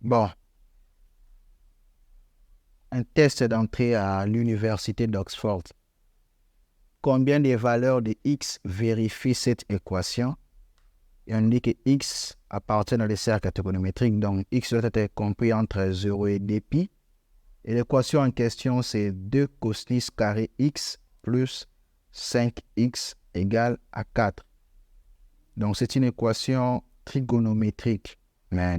Bon, un test d'entrée à l'université d'Oxford. Combien de valeurs de x vérifie cette équation? Et on dit que x appartient dans les cercles trigonométriques, donc x doit être compris entre 0 et 2π. Et l'équation en question, c'est 2 cosinus carré x plus 5x égale à 4. Donc, c'est une équation trigonométrique, mais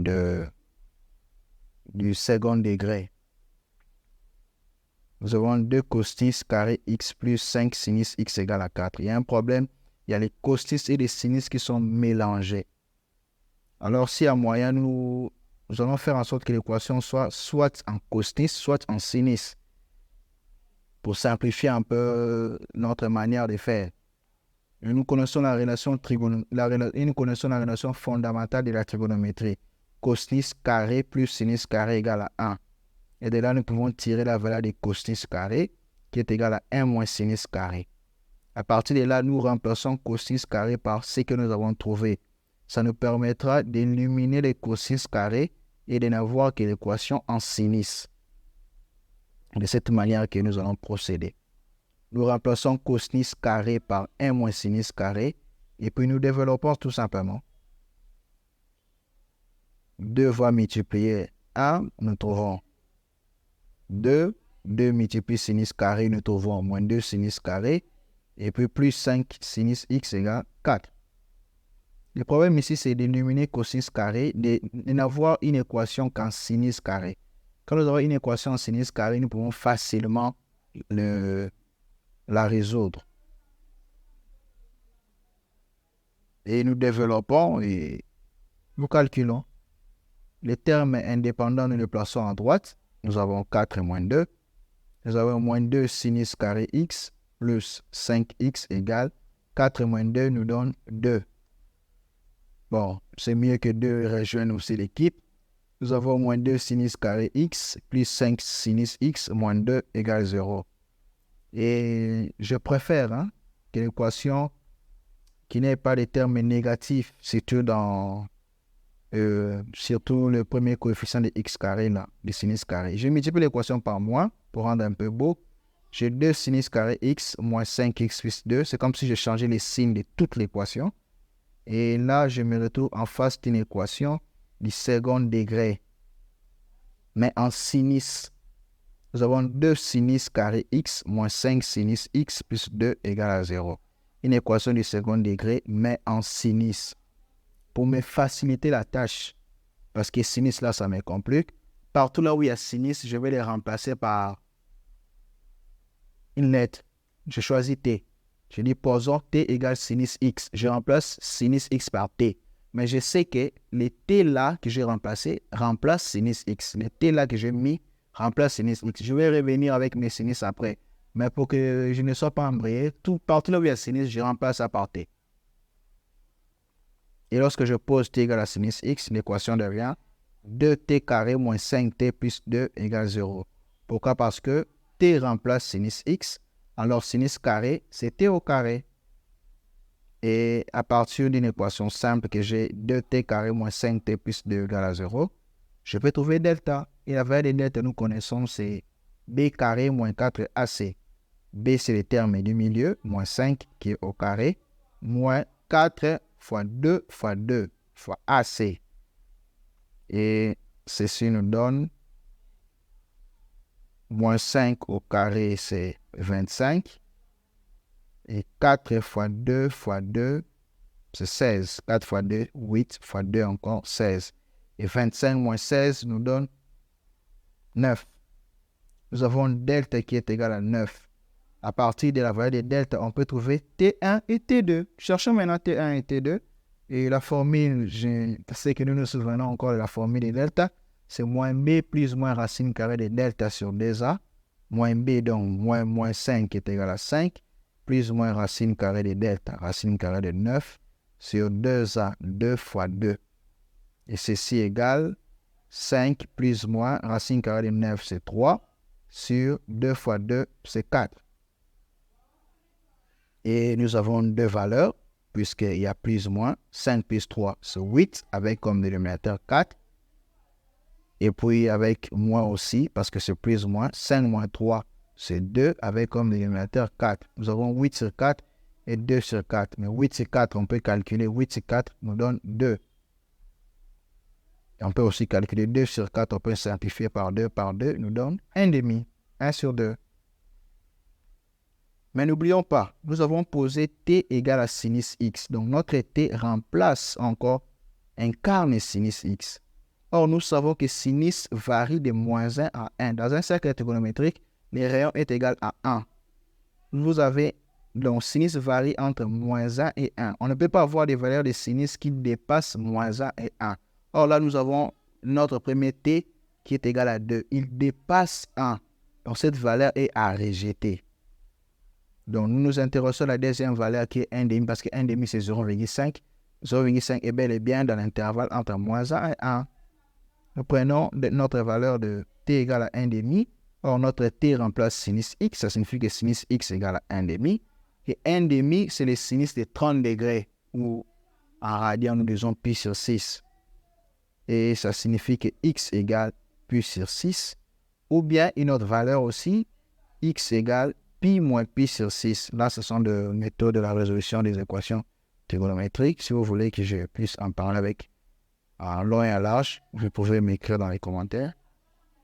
du second degré. Nous avons 2 cosinus carré x plus 5 sinus x égale à 4. Il y a un problème, il y a les cosinus et les sinus qui sont mélangés. Alors, si à moyen, nous allons faire en sorte que l'équation soit en cosinus, soit en sinus, pour simplifier un peu notre manière de faire. Et nous connaissons la relation fondamentale de la trigonométrie. Cosinus carré plus sinus carré égale à 1. Et de là, nous pouvons tirer la valeur de cosinus carré qui est égale à 1 moins sinus carré. À partir de là, nous remplaçons cosinus carré par ce que nous avons trouvé. Ça nous permettra d'éliminer les cosinus carrés et de n'avoir que l'équation en sinus. De cette manière que nous allons procéder. Nous remplaçons cosinus carré par 1 moins sinus carré et puis nous développons tout simplement. 2 fois multiplier 1, nous trouvons 2. 2 multiplié sinus carré, nous trouvons moins 2 sinus carré. Et puis plus 5 sinus x égale 4. Le problème ici, c'est d'éliminer cosinus carré, de n'avoir une équation qu'en sinus carré. Quand nous avons une équation en sinus carré, nous pouvons facilement la résoudre. Et nous développons et nous calculons. Les termes indépendants, nous les plaçons à droite. Nous avons 4 moins 2. Nous avons moins 2 sinus carré x plus 5x égale 4 moins 2 nous donne 2. Bon, c'est mieux que 2 rejoignent aussi l'équipe. Nous avons moins 2 sinus carré x plus 5 sinus x moins 2 égale 0. Et je préfère que l'équation qui n'ait pas de termes négatifs, surtout le premier coefficient de x carré, là, de sinus carré. Je multiplie l'équation par moins pour rendre un peu beau. J'ai 2 sinus carré x moins 5x plus 2. C'est comme si je changeais les signes de toute l'équation. Et là, je me retrouve en face d'une équation du second degré. Mais en sinus, nous avons 2 sinus carré x moins 5 sinus x plus 2 égale à 0. Une équation du second degré, mais en sinus. Pour me faciliter la tâche, parce que sinus là, ça me complique. Partout là où il y a sinus, je vais les remplacer par une lettre. Je choisis t. Je dis posons t égale sinus x. Je remplace sinus x par t. Mais je sais que les t là que j'ai remplacé remplace sinus x. Les t là que j'ai mis remplace sinus x. Je vais revenir avec mes sinus après. Mais pour que je ne sois pas embrouillé, partout là où il y a sinus, je remplace ça par t. Et lorsque je pose t égale à sinus x, l'équation devient 2t carré moins 5t plus 2 égale 0. Pourquoi? Parce que t remplace sinus x, alors sinus carré, c'est t au carré. Et à partir d'une équation simple que j'ai 2t carré moins 5t plus 2 égale à 0, je peux trouver delta. Et la valeur de delta, nous connaissons, c'est b carré moins 4ac. b, c'est le terme du milieu, moins 5 qui est au carré, moins 4 fois 2 fois 2 fois AC. Et ceci nous donne moins 5 au carré, c'est 25. Et 4 fois 2 fois 2, c'est 16. 4 fois 2, 8 fois 2 encore, 16. Et 25 moins 16 nous donne 9. Nous avons delta qui est égal à 9. À partir de la valeur de delta, on peut trouver T1 et T2. Cherchons maintenant T1 et T2. Et la formule, c'est que nous nous souvenons encore de la formule de delta. C'est moins b plus moins racine carrée de delta sur 2a. Moins b, donc moins 5 qui est égal à 5. Plus moins racine carrée de delta, racine carrée de 9 sur 2a, 2 fois 2. Et ceci égale 5 plus moins racine carrée de 9, c'est 3. Sur 2 fois 2, c'est 4. Et nous avons deux valeurs, puisqu'il y a plus ou moins. 5 plus 3, c'est 8, avec comme dénominateur 4. Et puis avec moins aussi, parce que c'est plus ou moins. 5 moins 3, c'est 2, avec comme dénominateur 4. Nous avons 8 sur 4 et 2 sur 4. Mais 8 sur 4, on peut calculer. 8 sur 4 nous donne 2. Et on peut aussi calculer 2 sur 4, on peut simplifier par 2 nous donne 1,5. 1 sur 2. Mais n'oublions pas, nous avons posé t égale à sinus x. Donc notre t remplace encore, incarne sinus x. Or, nous savons que sinus varie de moins 1 à 1. Dans un cercle trigonométrique, les rayons est égal à 1. Vous avez, donc sinus varie entre moins 1 et 1. On ne peut pas avoir des valeurs de sinus qui dépassent moins 1 et 1. Or là, nous avons notre premier t qui est égal à 2. Il dépasse 1. Donc cette valeur est à rejeter. Donc nous nous intéressons sur la deuxième valeur qui est 1,5 parce que 1,5 c'est 0,5. 0,5 est bel et bien dans l'intervalle entre moins 1 et 1. Nous prenons notre valeur de t égale à 1,5. Or, notre t remplace sinus x. Ça signifie que sinus x égale à 1,5. Et 1,5, c'est le sinus de 30 degrés. Ou en radian, nous disons pi sur 6. Et ça signifie que x égale pi sur 6. Ou bien une autre valeur aussi, x égale pi moins pi sur 6. Là, ce sont des méthodes de la résolution des équations trigonométriques. Si vous voulez que je puisse en parler avec en long et en large, vous pouvez m'écrire dans les commentaires.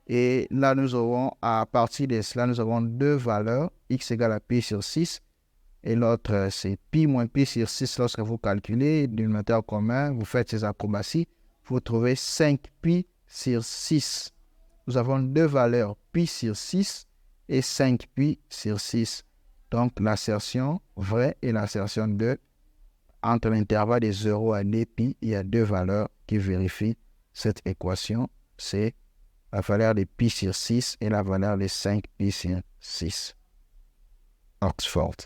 Et là, nous aurons, à partir de cela, nous avons deux valeurs, x égale à pi sur 6. Et l'autre, c'est pi moins pi sur 6. Lorsque vous calculez dénominateur commun, vous faites ces acrobaties, vous trouvez 5 pi sur 6. Nous avons deux valeurs, pi sur 6 et 5 pi sur 6. Donc, l'assertion vraie et l'assertion 2, entre l'intervalle de 0 à 2 pi, il y a deux valeurs qui vérifient cette équation. C'est la valeur de pi sur 6 et la valeur de 5 pi sur 6. Oxford.